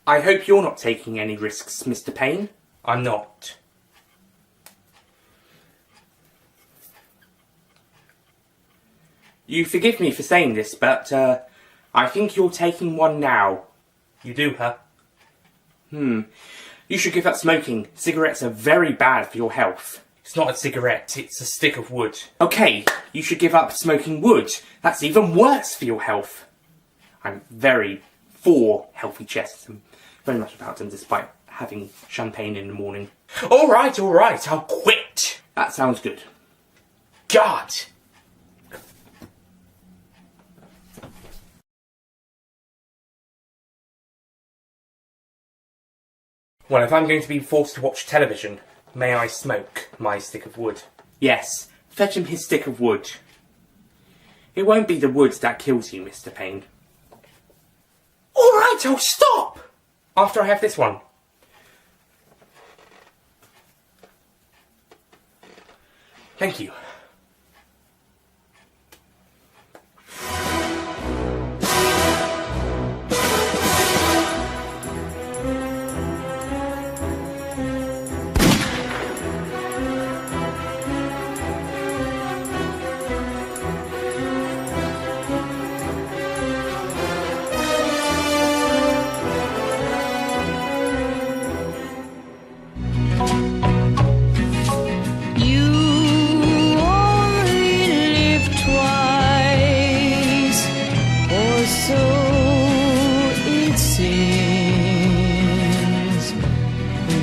I hope you're not taking any risks, Mr. Payne. I'm not. You forgive me for saying this, but, I think you're taking one now. You do, huh? You should give up smoking. Cigarettes are very bad for your health. It's not a cigarette, it's a stick of wood. Okay, you should give up smoking wood. That's even worse for your health. I'm very for healthy chests. I'm very much about them, despite having champagne in the morning. Alright, I'll quit. That sounds good. God! Well, if I'm going to be forced to watch television, may I smoke my stick of wood? Yes, fetch him his stick of wood. It won't be the wood that kills you, Mr. Payne. Alright, I'll stop! After I have this one. Thank you.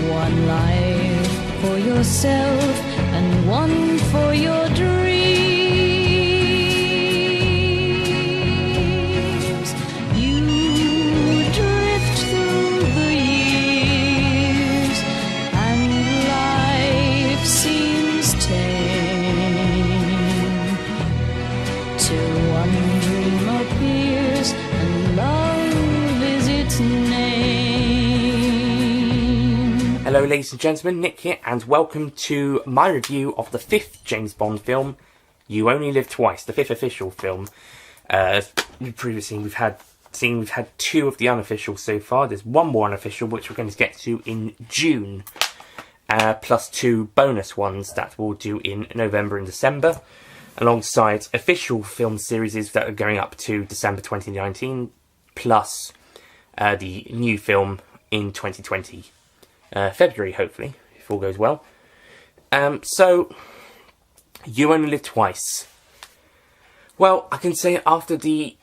One life for yourself and one for your dreams. You drift through the years and life seems tame till one dream appears and love is its name. Hello ladies and gentlemen, Nick here, and welcome to my review of the 5th James Bond film, You Only Live Twice, the 5th official film. Previously we've had 2 of the unofficial so far. There's one more unofficial which we're going to get to in June, plus 2 bonus ones that we'll do in November and December, alongside official film series that are going up to December 2019, plus the new film in 2020. February, hopefully, if all goes well. So, You Only Live Twice. Well, I can say after the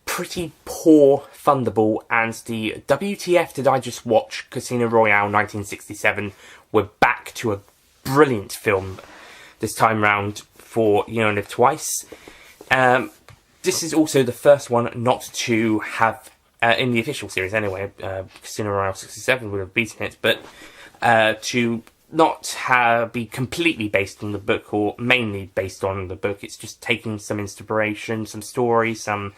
pretty poor Thunderball and the WTF Did I Just Watch Casino Royale 1967, we're back to a brilliant film this time round for You Only Live Twice. This is also the first one not to have in the official series anyway, Casino Royale 67 would have beaten it, but to not be completely based on the book, or mainly based on the book. It's just taking some inspiration, some stories, some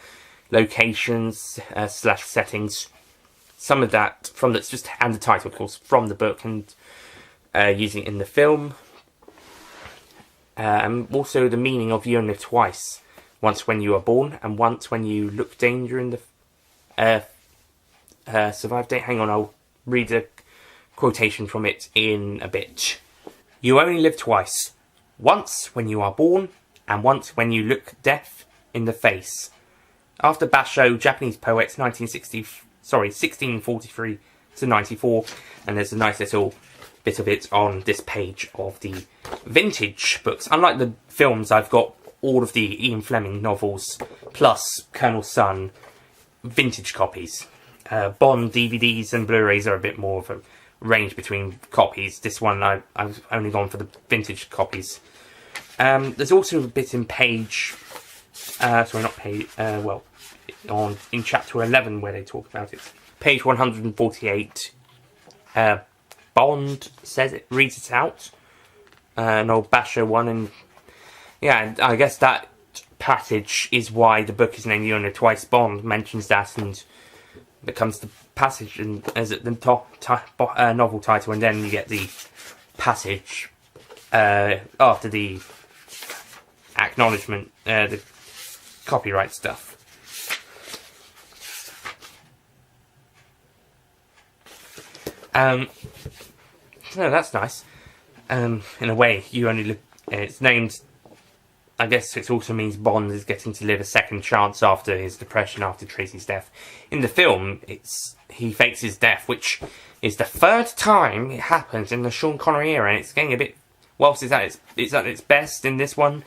locations / settings, some of that from that's just, and the title of course, from the book, and using it in the film. Also the meaning of You Only Live Twice. Once when you are born, and once when you look danger in the survive date. Hang on, I'll read a quotation from it in a bit. You only live twice. Once when you are born, and once when you look death in the face. After Basho, Japanese poet, 1643 to 94, and there's a nice little bit of it on this page of the vintage books. Unlike the films, I've got all of the Ian Fleming novels, plus Colonel Sun, vintage copies. Bond DVDs and Blu-rays are a bit more of a range between copies. This one I've only gone for the vintage copies. There's also a bit in page, sorry, not page, in chapter 11 where they talk about it. Page 148, Bond reads it out, an old Basho one, and yeah, I guess that passage is why the book is named You Only Live Twice. Bond mentions that and becomes the passage, and as at the top novel title, and then you get the passage after the acknowledgement, the copyright stuff. No, that's nice. In a way, you only live. It's named. I guess it also means Bond is getting to live a second chance after his depression after Tracy's death. In the film, he fakes his death, which is the third time it happens in the Sean Connery era, and it's getting a bit. Whilst it's at its best in this one,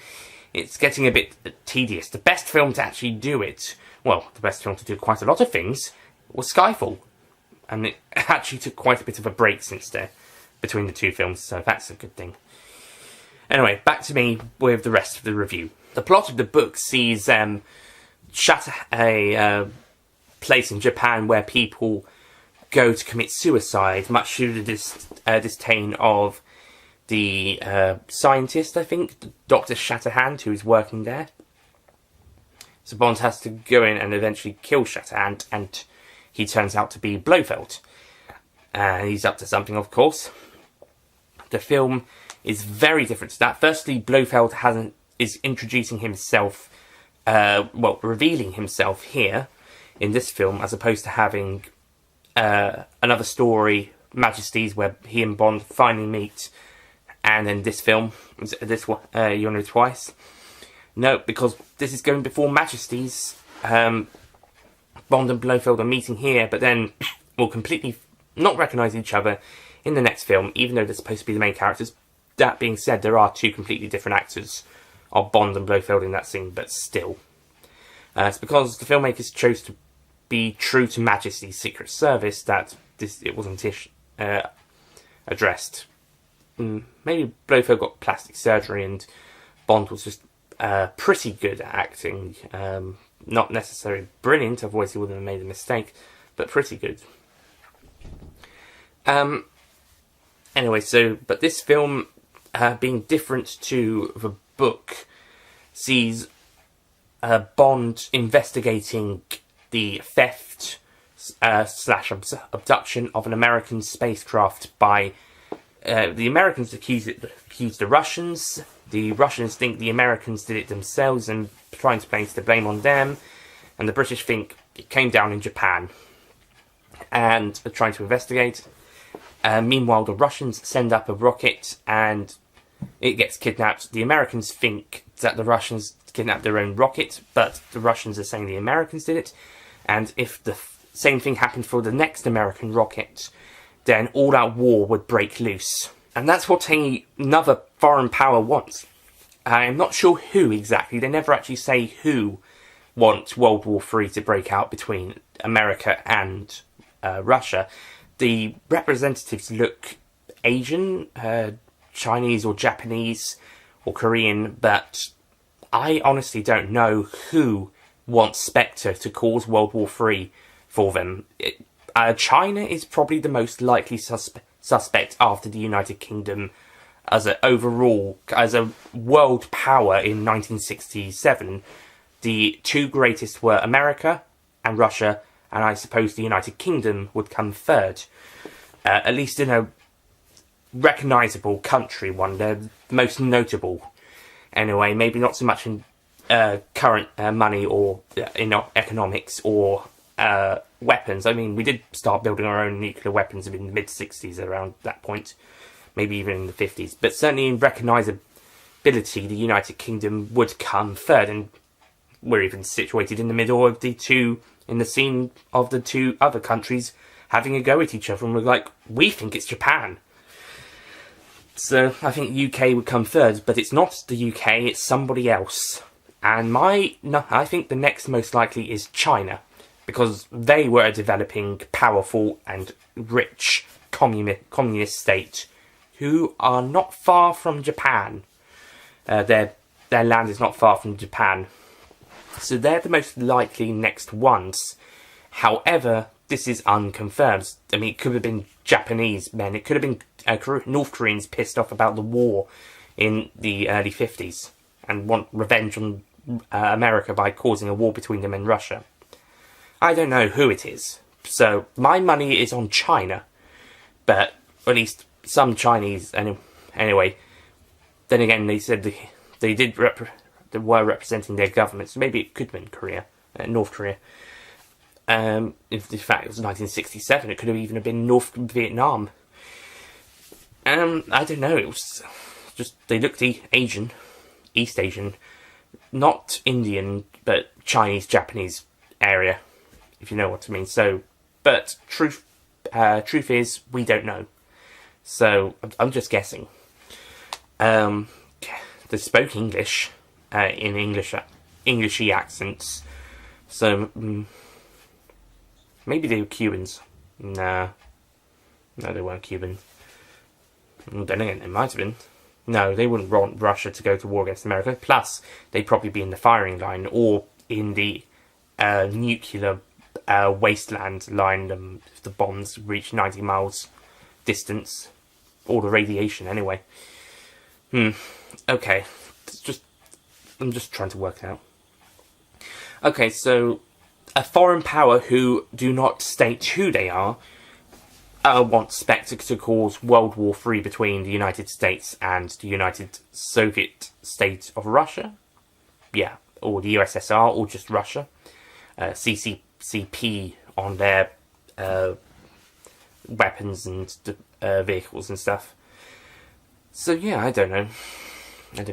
it's getting a bit tedious. The best film to actually do it, well, the best film to do quite a lot of things, was Skyfall, and it actually took quite a bit of a break since there between the two films, so that's a good thing. Anyway, back to me with the rest of the review. The plot of the book sees a place in Japan where people go to commit suicide, much to the disdain of the scientist, I think, Dr. Shatterhand, who is working there. So Bond has to go in and eventually kill Shatterhand, and he turns out to be Blofeld. He's up to something, of course. The film is very different to that. Firstly, Blofeld is introducing himself, revealing himself here in this film, as opposed to having another story, Majesties, where he and Bond finally meet, and then this film, this one, You Only Live Twice. No, because this is going before Majesties. Bond and Blofeld are meeting here, but then will completely not recognise each other in the next film, even though they're supposed to be the main characters. That being said, there are two completely different actors of Bond and Blofeld in that scene, but still. It's because the filmmakers chose to be true to Majesty's Secret Service that it wasn't addressed. Maybe Blofeld got plastic surgery and Bond was just pretty good at acting. Not necessarily brilliant, otherwise he wouldn't have made a mistake, but pretty good. Anyway, but this film, being different to the book, sees Bond investigating the theft / abduction of an American spacecraft by the Americans accuse the Russians. The Russians think the Americans did it themselves and trying to place the blame on them, and the British think it came down in Japan and are trying to investigate. Meanwhile, the Russians send up a rocket and it gets kidnapped. The Americans think that the Russians kidnapped their own rocket, but the Russians are saying the Americans did it. And if the same thing happened for the next American rocket, then all-out war would break loose. And that's what another foreign power wants. I'm not sure who exactly. They never actually say who wants World War III to break out between America and Russia. The representatives look Asian, Chinese or Japanese or Korean, but I honestly don't know who wants Spectre to cause World War III for them. China is probably the most likely suspect after the United Kingdom as a world power in 1967. The two greatest were America and Russia, and I suppose the United Kingdom would come third. At least in a recognisable country one, they're the most notable. Anyway, maybe not so much in current money or in economics or weapons. I mean, we did start building our own nuclear weapons in the mid-60s around that point, maybe even in the 50s. But certainly in recognisability, the United Kingdom would come third, and we're even situated in the middle of in the scene of the two other countries having a go at each other, and we're like, we think it's Japan. So I think the UK would come third, but it's not the UK, it's somebody else. And I think the next most likely is China, because they were a developing, powerful and rich communist state who are not far from Japan. Their land is not far from Japan. So they're the most likely next ones. However, this is unconfirmed. I mean, it could have been Japanese men. It could have been North Koreans pissed off about the war in the early 50s and want revenge on America by causing a war between them and Russia. I don't know who it is. So my money is on China. But at least some Chinese. Anyway, then again, they said they were representing their government. So maybe it could have been North Korea. If in fact it was 1967, it could have even been North Vietnam. I don't know, it was just, they looked Asian, East Asian, not Indian, but Chinese, Japanese area, if you know what I mean. So, but truth is, we don't know. So, I'm just guessing. They spoke English, in Englishy accents. So, maybe they were Cubans. Nah. No, they weren't Cubans. Then again, they might have been. No, they wouldn't want Russia to go to war against America. Plus, they'd probably be in the firing line or in the nuclear wasteland line if the bombs reach 90 miles distance. Or the radiation, anyway. Okay. I'm just trying to work it out. Okay, so a foreign power who do not state who they are wants Spectre to cause World War III between the United States and the United Soviet State of Russia. Yeah, or the USSR, or just Russia. CCP on their weapons and vehicles and stuff. So yeah, I don't know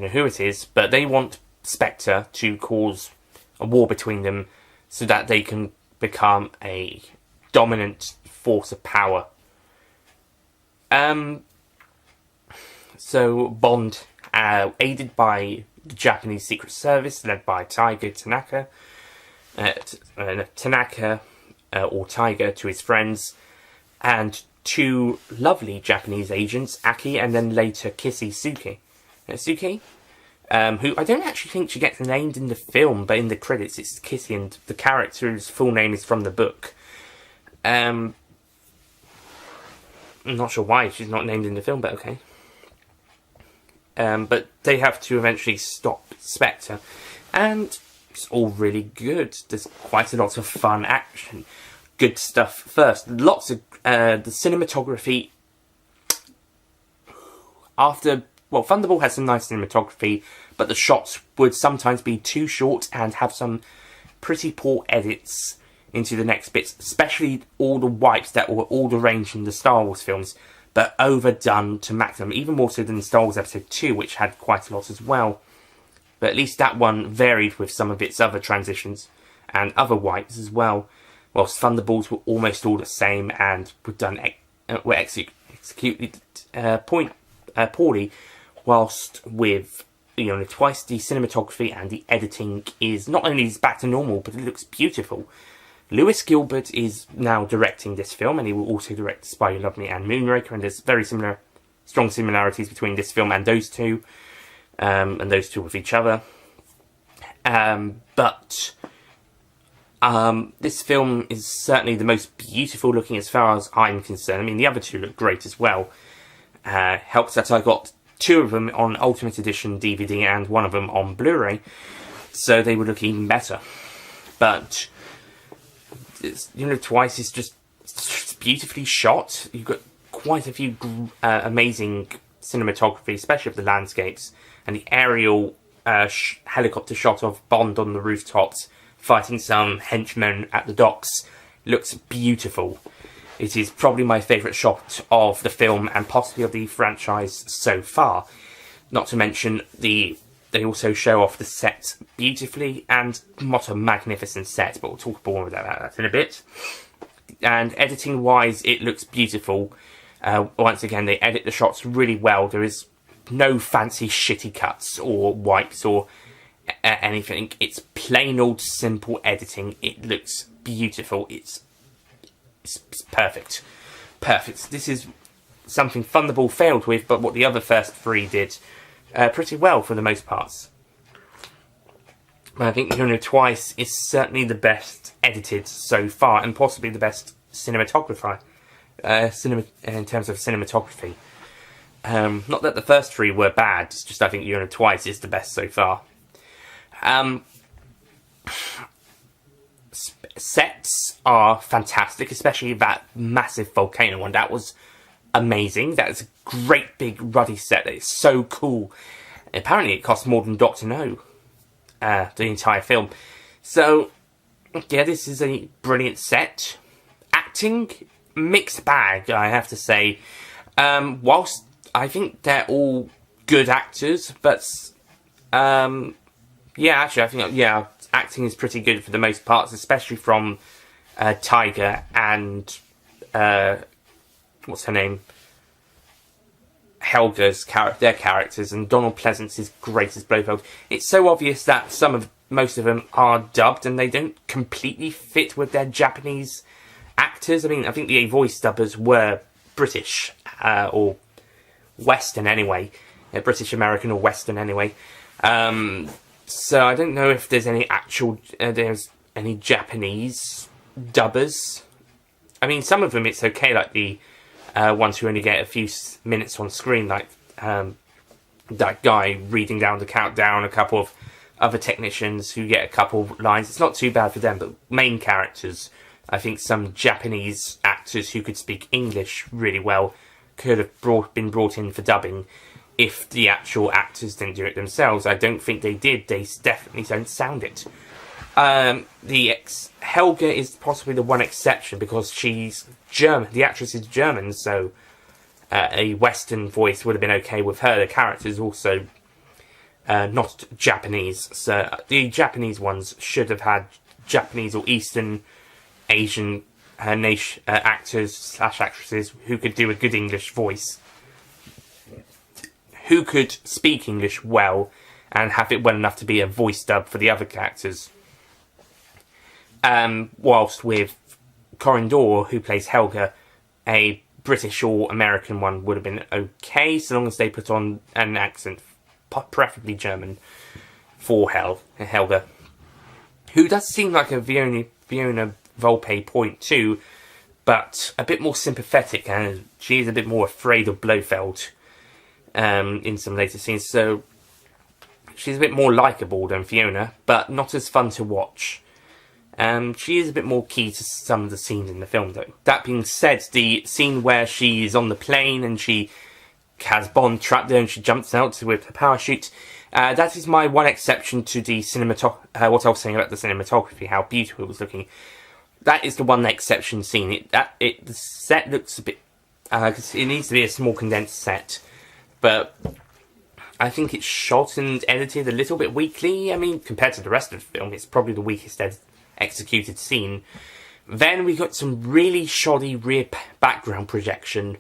who it is, but they want Spectre to cause a war between them so that they can become a dominant force of power. So Bond, aided by the Japanese Secret Service, led by Tiger Tanaka, or Tiger to his friends, and two lovely Japanese agents, Aki and then later Kissy Suki. Who I don't actually think she gets named in the film, but in the credits it's Kissy, and the character's full name is from the book. I'm not sure why she's not named in the film, but okay. But they have to eventually stop Spectre, and it's all really good. There's quite a lot of fun action, good stuff. First, lots of the cinematography. Thunderball has some nice cinematography, but the shots would sometimes be too short and have some pretty poor edits into the next bits, especially all the wipes that were all arranged in the Star Wars films, but overdone to maximum, even more so than Star Wars Episode 2, which had quite a lot as well. But at least that one varied with some of its other transitions and other wipes as well, whilst Thunderballs were almost all the same and were executed poorly, whilst with Twice, the cinematography and the editing is not only is back to normal, but it looks beautiful. Lewis Gilbert is now directing this film, and he will also direct Spy Who Loved Me and Moonraker, and there's very strong similarities between this film and those two with each other. But this film is certainly the most beautiful looking as far as I'm concerned. I mean, the other two look great as well. Helps that I got two of them on Ultimate Edition DVD and one of them on Blu-ray, so they would look even better. But Twice is just beautifully shot. You've got quite a few amazing cinematography, especially of the landscapes, and the aerial helicopter shot of Bond on the rooftops fighting some henchmen at the docks looks beautiful. It is probably my favourite shot of the film and possibly of the franchise so far. Not to mention they also show off the set beautifully, and what a magnificent set, but we'll talk more about that in a bit. And editing wise, it looks beautiful. Once again, they edit the shots really well. There is no fancy shitty cuts or wipes or anything. It's plain old simple editing. It looks beautiful. It's perfect. This is something Thunderball failed with, but what the other first three did pretty well for the most parts. I think Twice is certainly the best edited so far, and possibly the best cinematographer in terms of cinematography. Not that the first three were bad, it's just I think Twice is the best so far. Sets are fantastic, especially that massive volcano one. That was amazing. That is a great big ruddy set. That is so cool. Apparently it cost more than Dr. No, the entire film. So yeah, this is a brilliant set. Acting, mixed bag, I have to say. Whilst I think they're all good actors, but yeah, actually, I think acting is pretty good for the most parts, especially from Tiger and what's her name, Helga's their characters, and Donald Pleasance is great as Blofeld. It's so obvious that most of them are dubbed, and they don't completely fit with their Japanese actors. I mean, I think the voice dubbers were British or Western anyway, British American or Western anyway. So I don't know if there's any there's any Japanese dubbers. I mean, some of them it's okay, like the ones who only get a few minutes on screen, like that guy reading down the countdown, a couple of other technicians who get a couple of lines. It's not too bad for them, but main characters, I think some Japanese actors who could speak English really well could have been brought in for dubbing if the actual actors didn't do it themselves. I don't think they did. They definitely don't sound it. Helga is possibly the one exception because she's German. The actress is German, so a Western voice would have been okay with her. The character is also not Japanese, so the Japanese ones should have had Japanese or Eastern Asian actors / actresses who could do a good English voice, who could speak English well and have it well enough to be a voice dub for the other characters. Whilst with Corin Dor, who plays Helga, a British or American one would have been okay, so long as they put on an accent, preferably German, for Helga, who does seem like a Fiona Volpe point too, but a bit more sympathetic, and she is a bit more afraid of Blofeld in some later scenes, so she's a bit more likeable than Fiona, but not as fun to watch. She is a bit more key to some of the scenes in the film, though. That being said, the scene where she is on the plane and she has Bond trapped there and she jumps out with her parachute, that is my one exception to the what I was saying about the cinematography, how beautiful it was looking. That is the one exception scene. The set looks a bit... cause it needs to be a small condensed set, but I think it's shot and edited a little bit weakly. I mean, compared to the rest of the film, it's probably the weakest executed scene. Then we got some really shoddy rear background projection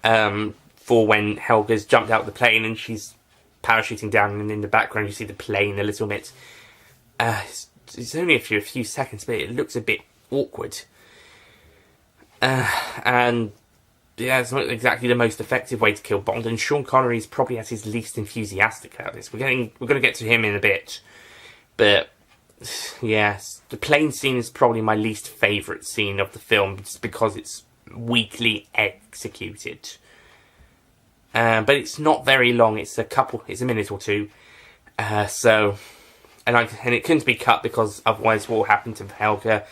for when Helga's jumped out of the plane and she's parachuting down, and in the background you see the plane a little bit. It's only a few seconds, but it looks a bit awkward. And yeah, it's not exactly the most effective way to kill Bond, and Sean Connery is probably at his least enthusiastic about this. We're going to get to him in a bit, but yes, the plane scene is probably my least favourite scene of the film, just because it's weakly executed. But it's not very long. It's a minute or two. So, and it couldn't be cut because otherwise, what will happen to Helga?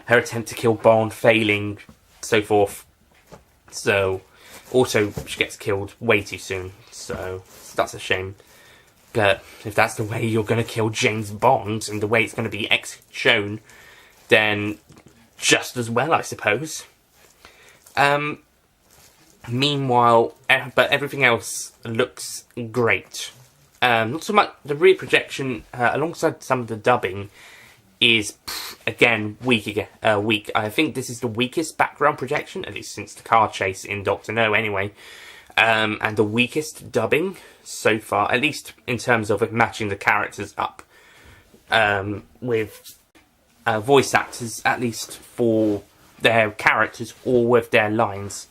Her attempt to kill Bond failing, so forth. So, also she gets killed way too soon. So that's a shame. But if that's the way you're going to kill James Bond, and the way it's going to be shown, then just as well, I suppose. Meanwhile, but everything else looks great. Not so much the rear projection, alongside some of the dubbing, is again weak. I think this is the weakest background projection, at least since the car chase in Doctor No, anyway. And the weakest dubbing so far, at least in terms of matching the characters up with voice actors, at least for their characters or with their lines,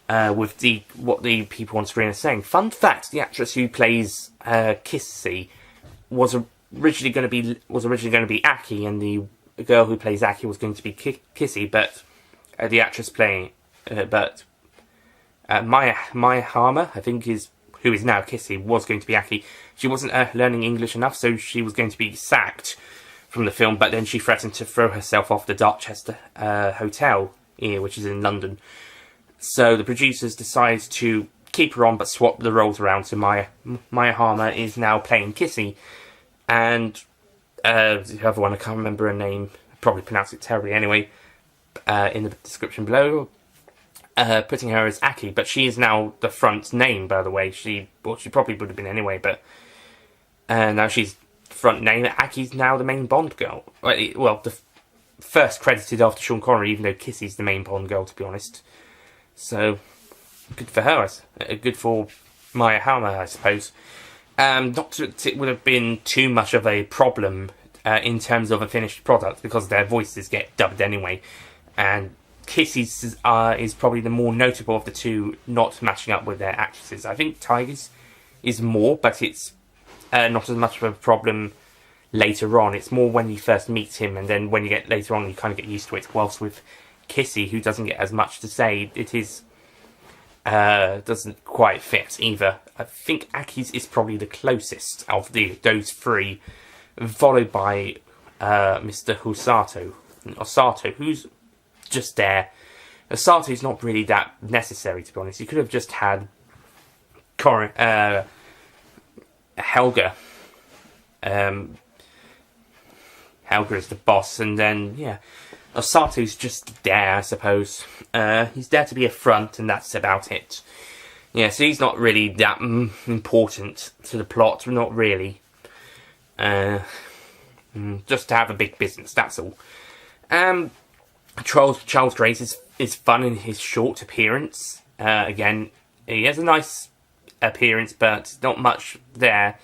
with what the people on screen are saying. Fun fact: the actress who plays Kissy was originally going to be Aki, and the girl who plays Aki was going to be Kissy, but the actress playing Maya Harmer, I think, who is now Kissy, was going to be Aki. She wasn't learning English enough, so she was going to be sacked from the film, but then she threatened to throw herself off the Darchester Hotel, which is in London. So the producers decided to keep her on, but swap the roles around, so Maya Harmer is now playing Kissy. And The other one, I can't remember her name. Probably pronounce it terribly anyway. In the description below, putting her as Aki, but she is now the front name. By the way, she probably would have been anyway, but now she's front name. Aki's now the main Bond girl. Well, the first credited after Sean Connery, even though Kissy's the main Bond girl, to be honest. So good for her. Good for Maya Halmer, I suppose. Not that it would have been too much of a problem in terms of a finished product, because their voices get dubbed anyway, and Kissy's is probably the more notable of the two, not matching up with their actresses. I think Tiger's is more, but it's not as much of a problem later on. It's more when you first meet him, and then when you get later on, you kind of get used to it. Whilst with Kissy, who doesn't get as much to say, it is doesn't quite fit either. I think Aki's is probably the closest of those three, followed by Mr. Osato, who's just there. Osato's not really that necessary, to be honest. You could have just had Helga. Helga is the boss, and then, yeah, Osato's just there, I suppose. He's there to be a front, and that's about it. Yeah, so he's not really that important to the plot, not really. Just to have a big business, that's all. Charles Grace is fun in his short appearance. Again, he has a nice appearance, but not much there.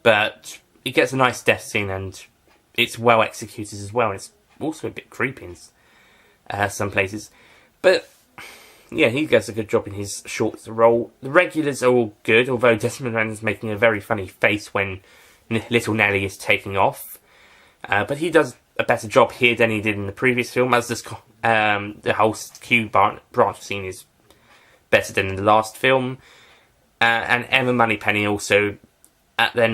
But he gets a nice death scene, and it's well executed as well. And it's also a bit creepy in some places. But yeah, he does a good job in his short role. The regulars are all good, although Desmond Rand is making a very funny face when little Nelly is taking off. But he does a better job here than he did in the previous film, as this, the whole Q branch scene is better than in the last film. And Emma Moneypenny also at their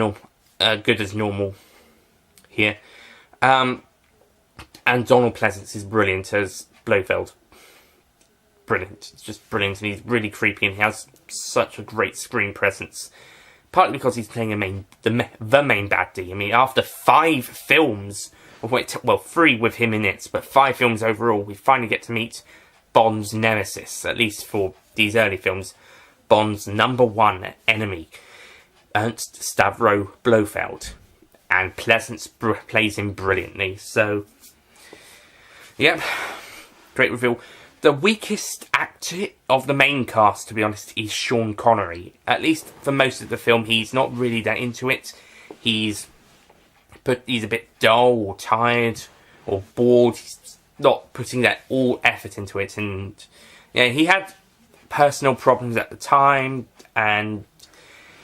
good as normal here. And Donald Pleasance is brilliant as Blofeld. Brilliant. It's just brilliant, and he's really creepy, and he has such a great screen presence. Partly because he's playing the main baddie. I mean, after 5 films, well, 3 with him in it, but 5 films overall, we finally get to meet Bond's nemesis, at least for these early films. Bond's #1 enemy, Ernst Stavro Blofeld. And Pleasance plays him brilliantly, so yep, great reveal. The weakest actor of the main cast, to be honest, is Sean Connery. At least for most of the film, he's not really that into it. He's a bit dull or tired or bored. He's not putting that all effort into it. And yeah, he had personal problems at the time, and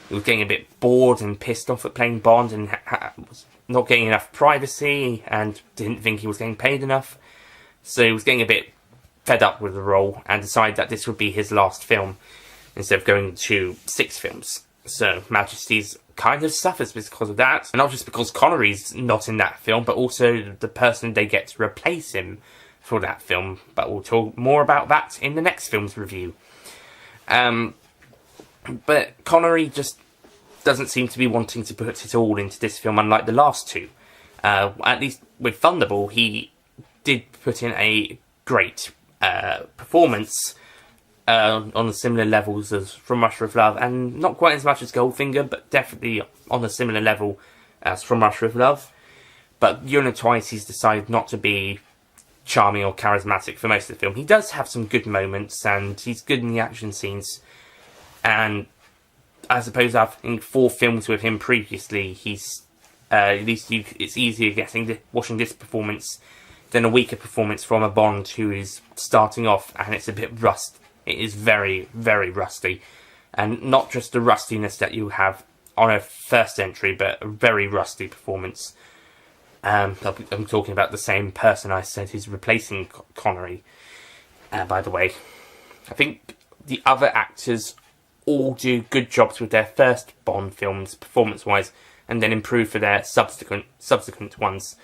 he was getting a bit bored and pissed off at playing Bond, and was not getting enough privacy, and didn't think he was getting paid enough. So he was getting a bit fed up with the role, and decided that this would be his last film instead of going to 6 films. So Majesty's kind of suffers because of that, and not just because Connery's not in that film, but also the person they get to replace him for that film. But we'll talk more about that in the next film's review. But Connery just doesn't seem to be wanting to put it all into this film, unlike the last 2. At least with Thunderball, he did put in a great performance on the similar levels as From Russia with Love, and not quite as much as Goldfinger, but definitely on a similar level as From Russia with Love. But Twice, he's decided not to be charming or charismatic for most of the film. He does have some good moments, and he's good in the action scenes. And I suppose in 4 films with him previously, he's at least it's easier watching this performance than a weaker performance from a Bond who is starting off, and it's a bit It is very, very rusty, and not just the rustiness that you have on a first entry, but a very rusty performance. I'm talking about the same person I said who's replacing Connery, by the way. I think the other actors all do good jobs with their first Bond films, performance-wise, and then improve for their subsequent ones.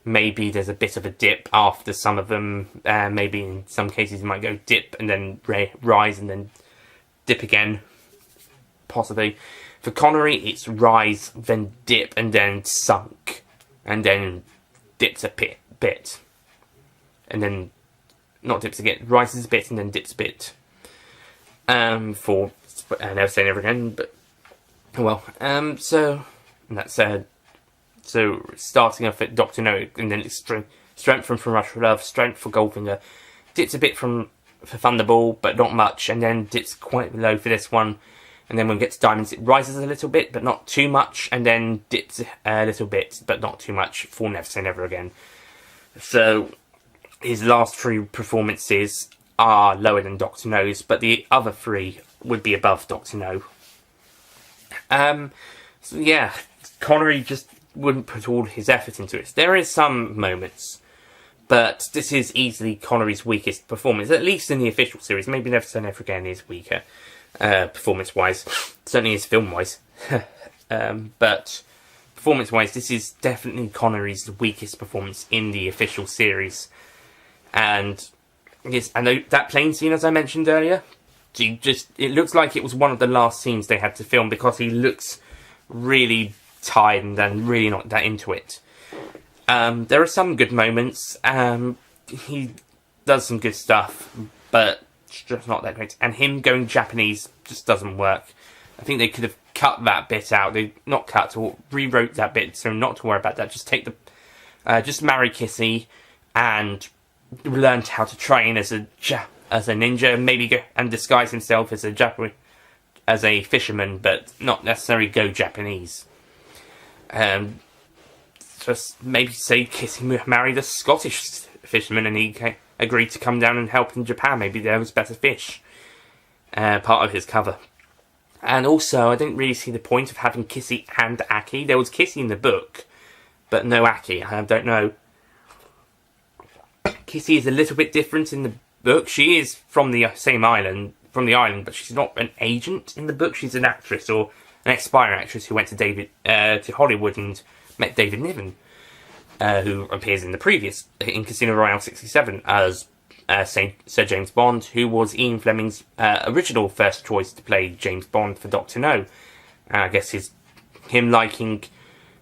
Maybe there's a bit of a dip after some of them. Maybe in some cases you might go dip and then rise and then dip again. Possibly. For Connery, it's rise, then dip, and then sunk. and then dips a bit. And then, not dips again, rises a bit and then dips a bit. For Never Say Never Again, but, well, so, and that's, so, starting off at Dr. No, and then it's strength from Rush for Love, strength for Goldfinger, dips a bit for Thunderball, but not much, and then dips quite low for this one, and then when it gets to Diamonds, it rises a little bit, but not too much, and then dips a little bit, but not too much, for Never Say Never Again. So, his last 3 performances are lower than Dr. No's, but the other 3 would be above Dr. No. So yeah, Connery just wouldn't put all his effort into it. There is some moments, but this is easily Connery's weakest performance, at least in the official series. Maybe Never Say Never Again is weaker, performance-wise. Certainly is film-wise. But performance-wise, this is definitely Connery's weakest performance in the official series. And yes, I know that plane scene, as I mentioned earlier, it looks like it was one of the last scenes they had to film because he looks really tired and really not that into it. There are some good moments. He does some good stuff, but it's just not that great. And him going Japanese just doesn't work. I think they could have cut that bit out. They not cut or rewrote that bit, so not to worry about that. Just take just marry Kissy and learn how to train as a ninja. Maybe go and disguise himself as a fisherman, but not necessarily go Japanese. Just maybe say Kissy married a Scottish fisherman and he agreed to come down and help in Japan. Maybe there was better fish. Part of his cover. And also, I didn't really see the point of having Kissy and Aki. There was Kissy in the book, but no Aki. I don't know. Kissy is a little bit different in the book. She is from the same island, but she's not an agent in the book. She's an actress, or an ex-Spire actress who went to Hollywood and met David Niven, who appears in Casino Royale 67 as Sir James Bond, who was Ian Fleming's original first choice to play James Bond for Dr. No. I guess him liking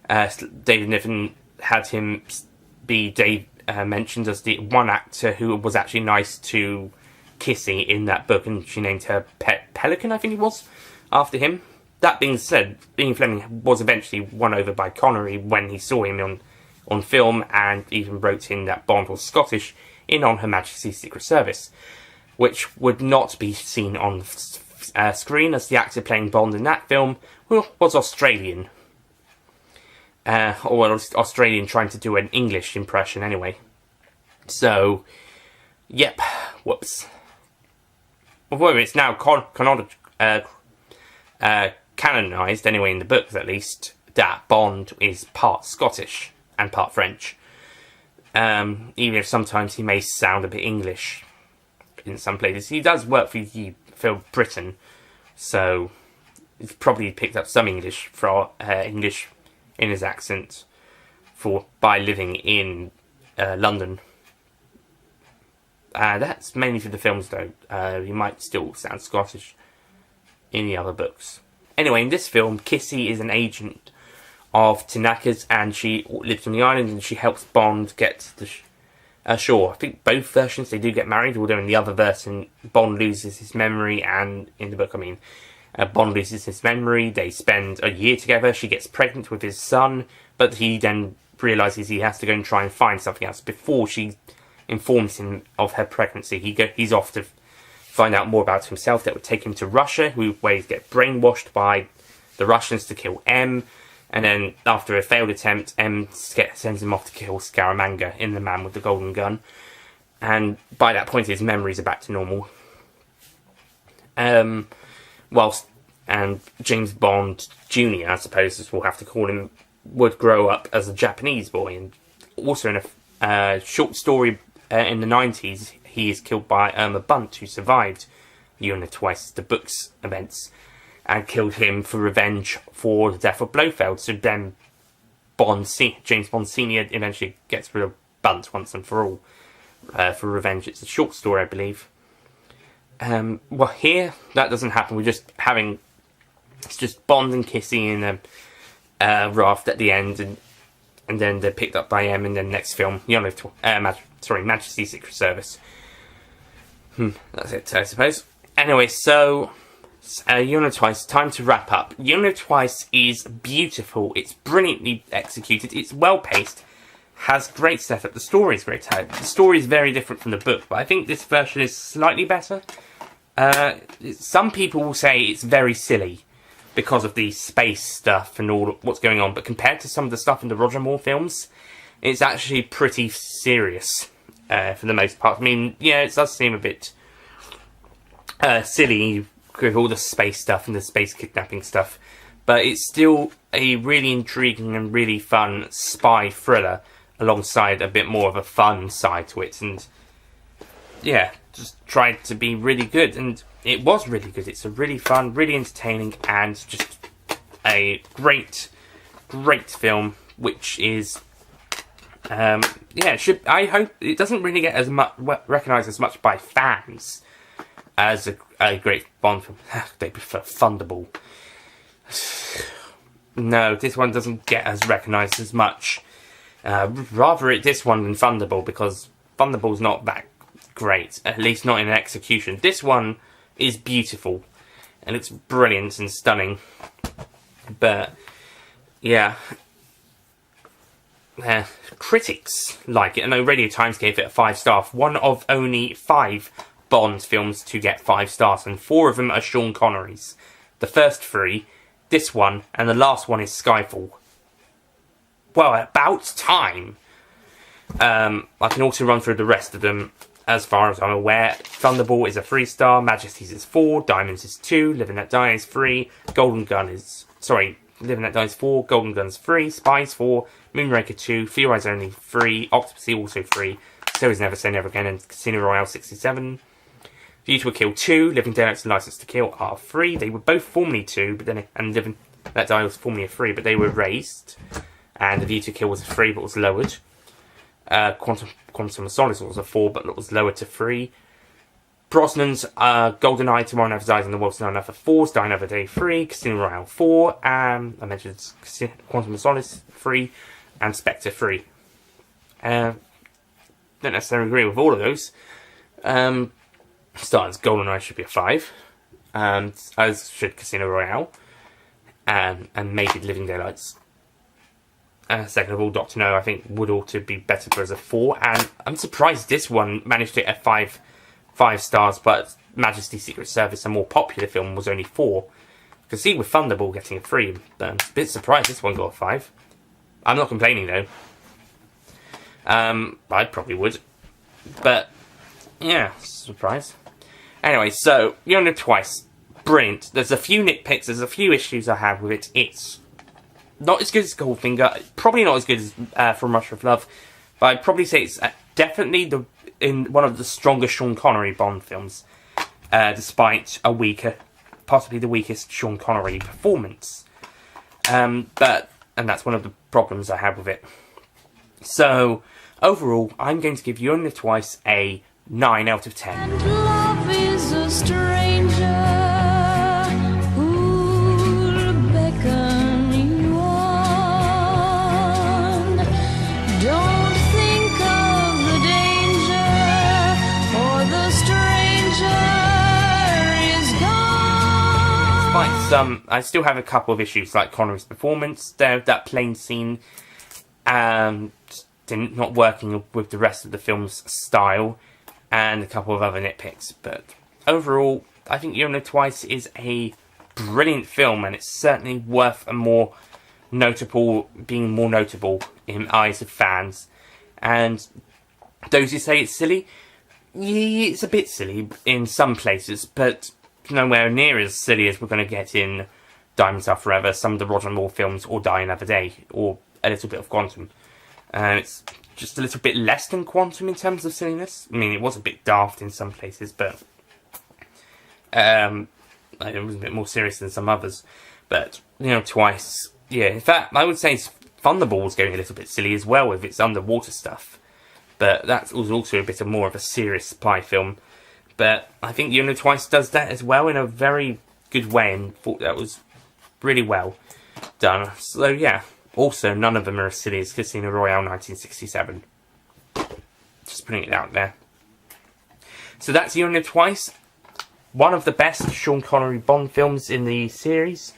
David Niven had him be mentioned as the one actor who was actually nice to Kissy in that book, and she named her pet Pelican, I think it was, after him. That being said, Ian Fleming was eventually won over by Connery when he saw him on film, and even wrote in that Bond was Scottish in On Her Majesty's Secret Service, which would not be seen on screen, as the actor playing Bond in that film was Australian. Or Australian trying to do an English impression anyway. So, yep, whoops. Although it's now canonised, anyway in the books at least, that Bond is part Scottish and part French. Even if sometimes he may sound a bit English in some places. He does work for Britain, so he's probably picked up some English in his accent by living in London. That's mainly for the films, though. He might still sound Scottish in the other books. Anyway, in this film, Kissy is an agent of Tanaka's, and she lives on the island, and she helps Bond get to the shore. I think both versions, they do get married, although in the other version, Bond loses his memory, and in the book, Bond loses his memory. They spend a year together. She gets pregnant with his son, but he then realises he has to go and try and find something else before she informs him of her pregnancy. He's off to find out more about himself. That would take him to Russia, where he gets brainwashed by the Russians to kill M. And then, after a failed attempt, M sends him off to kill Scaramanga in The Man with the Golden Gun. And by that point, his memories are back to normal. And James Bond Jr., I suppose as we'll have to call him, would grow up as a Japanese boy. And also in a short story in the 90s, he is killed by Irma Bunt, who survived Una Twice, the book's events, and killed him for revenge for the death of Blofeld. So then James Bond Sr. eventually gets rid of Bunt once and for all for revenge. It's a short story, I believe. Well, here, that doesn't happen. It's just Bond and Kissy in a raft at the end, and and then they're picked up by M, and then next film, Majesty's Secret Service. That's it, I suppose. Anyway, so You Only Live Twice, time to wrap up. You Only Live Twice is beautiful. It's brilliantly executed. It's well paced. Has great setup. The story is great. The story is very different from the book, but I think this version is slightly better. Some people will say it's very silly because of the space stuff and all what's going on, but compared to some of the stuff in the Roger Moore films, it's actually pretty serious for the most part. I mean, yeah, it does seem a bit silly with all the space stuff and the space kidnapping stuff, but it's still a really intriguing and really fun spy thriller alongside a bit more of a fun side to it, and yeah, just tried to be really good, and it was really good. It's a really fun, really entertaining, and just a great film, which is, I hope it doesn't really get as much recognised as much by fans as a great Bond film. They prefer Thunderball. No, this one doesn't get as recognised as much. Rather this one than Thunderball, because Thunderball's not that great, at least not in execution. This one is beautiful, and it's brilliant and stunning. But yeah, critics like it. I know Radio Times gave it a 5 star. One of only 5 Bond films to get 5 stars, and 4 of them are Sean Connery's. The first 3, this one, and the last one is Skyfall. Well, about time. I can also run through the rest of them. As far as I'm aware, Thunderball is a 3 star, Majesty's is 4, Diamonds is 2, Live and Let Die is 3, Live and Let Die is 4, Golden Gun is 3, Spies 4, Moonraker 2, For Your Eyes Only 3, Octopussy also 3, So Is Never Say Never Again, and Casino Royale 67. View to a Kill 2, Living Daylights and License to Kill are 3. They were both formerly 2, but then Live and Let Die was formerly a 3, but they were raised. And The View to Kill was a 3, but was lowered. Quantum of Solace was a 4, but it was lowered to 3. Brosnan's GoldenEye, Tomorrow Never Dies, and The World's Not Enough are 4s. Die Another Day 3, Casino Royale 4, I mentioned Quantum of Solace 3, and Spectre 3. Don't necessarily agree with all of those. Starting's GoldenEye should be a 5, as should Casino Royale, and maybe Living Daylights. Second of all, Dr. No, I think would ought to be better for as a 4, and I'm surprised this one managed to get 5 stars, but Majesty's Secret Service, a more popular film, was only 4. You can see with Thunderball getting a 3, I'm a bit surprised this one got a 5. I'm not complaining though. I probably would, but yeah, surprise. Anyway, so You Only Live Twice, brilliant. There's a few nitpicks, there's a few issues I have with it. It's not as good as Goldfinger, probably not as good as From Russia with Love, but I'd probably say it's definitely in one of the strongest Sean Connery Bond films, despite a weaker, possibly the weakest Sean Connery performance. And that's one of the problems I have with it. So, overall, I'm going to give You Only Live Twice a 9 out of 10. And love is a stranger who'll beckon you on. Don't think of the danger, for the stranger is gone. Despite some, I still have a couple of issues, like Connery's performance, that plane scene, not working with the rest of the film's style, and a couple of other nitpicks. But overall, I think You Only Live Twice is a brilliant film, and it's certainly worth being more notable in eyes of fans. And those who say it's silly, yeah, it's a bit silly in some places, but nowhere near as silly as we're going to get in Diamonds Are Forever, some of the Roger Moore films, or Die Another Day, or a little bit of Quantum. It's just a little bit less than Quantum in terms of silliness. I mean, it was a bit daft in some places, but it was a bit more serious than some others. But, You Know, Twice, yeah. In fact, I would say Thunderball's going a little bit silly as well with its underwater stuff. But that was also a bit more of a serious spy film. But I think You Know Twice does that as well in a very good way, and thought that was really well done. So yeah, Also, none of them are as silly as Casino Royale 1967. Just putting it out there. So that's You Only Live Twice. One of the best Sean Connery Bond films in the series.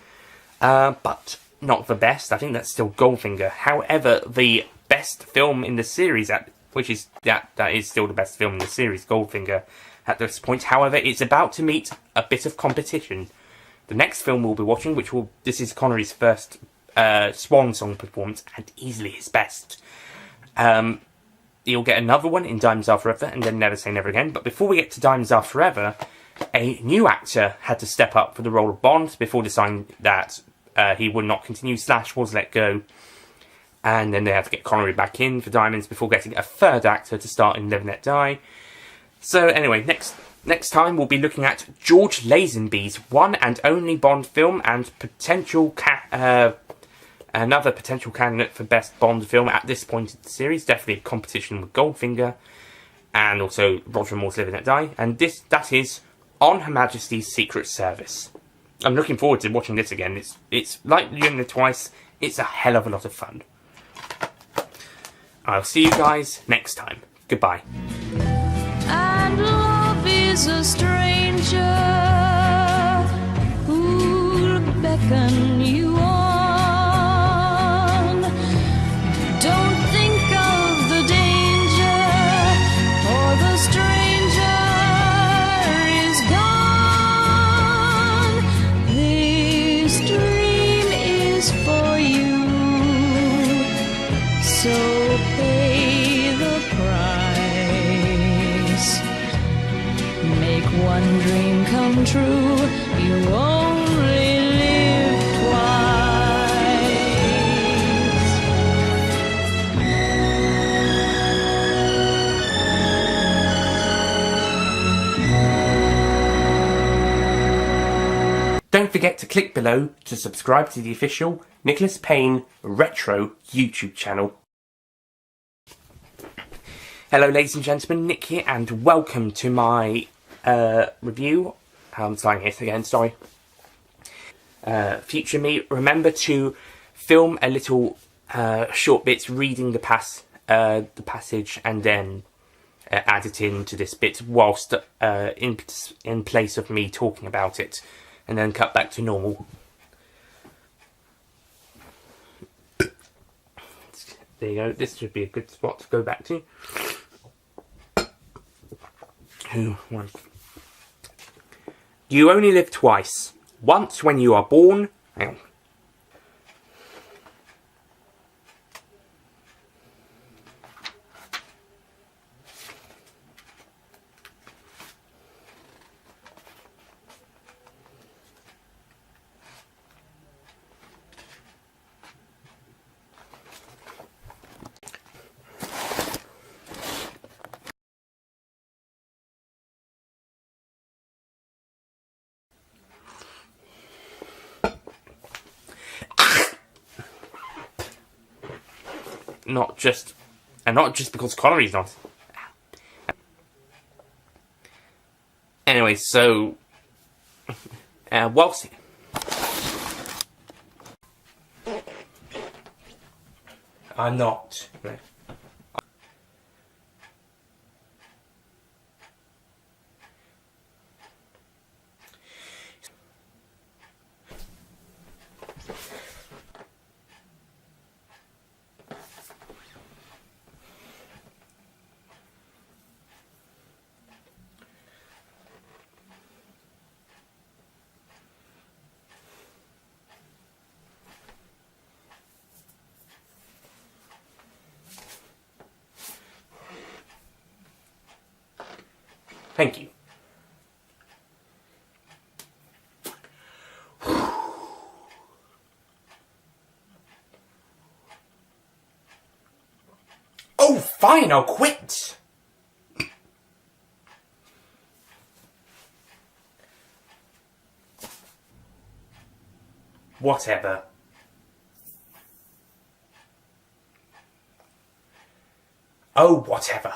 But not the best. I think that's still Goldfinger. However, the best film in the series, that is still the best film in the series, Goldfinger, at this point. However, it's about to meet a bit of competition. The next film we'll be watching, this is Connery's first swan song performance, and easily his best. You'll get another one in Diamonds Are Forever, and then Never Say Never Again. But before we get to Diamonds Are Forever, a new actor had to step up for the role of Bond before deciding that he would not continue / was let go. And then they had to get Connery back in for Diamonds before getting a third actor to start in Live and Let Die. So anyway, next time we'll be looking at George Lazenby's one and only Bond film, and another potential candidate for best Bond film at this point in the series. Definitely a competition with Goldfinger, and also Roger Moore's Live and Let Die. And that is On Her Majesty's Secret Service. I'm looking forward to watching this again. It's like You Only Live Twice. It's a hell of a lot of fun. I'll see you guys next time. Goodbye. And love is a stranger who'll beckon you on. Don't think of the danger, for the stranger is gone. This dream is for you, so pay the price. Make one dream come true. You only live twice. Don't forget to click below to subscribe to the official Nicholas Payne Retro YouTube channel. Hello ladies and gentlemen, Nick here, and welcome to my review. I'm starting it again, sorry. Future me, remember to film a little short bits reading the passage, and then add it into this bit whilst in place of me talking about it, and then cut back to normal. There you go, this should be a good spot to go back to. You only live twice. Once when you are born. Hang on. Not just because Connery's not. Anyway, so whilst I'm not. No. Thank you. Oh, fine, I'll quit. Whatever. Oh, whatever.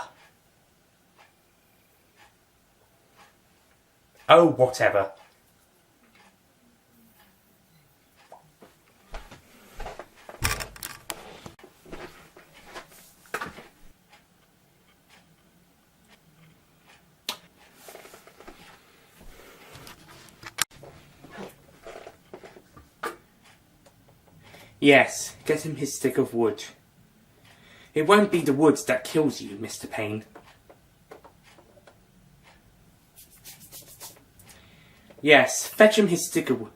Oh, whatever. Yes, get him his stick of wood. It won't be the wood that kills you, Mr. Payne. Yes, fetch him his stick of wood.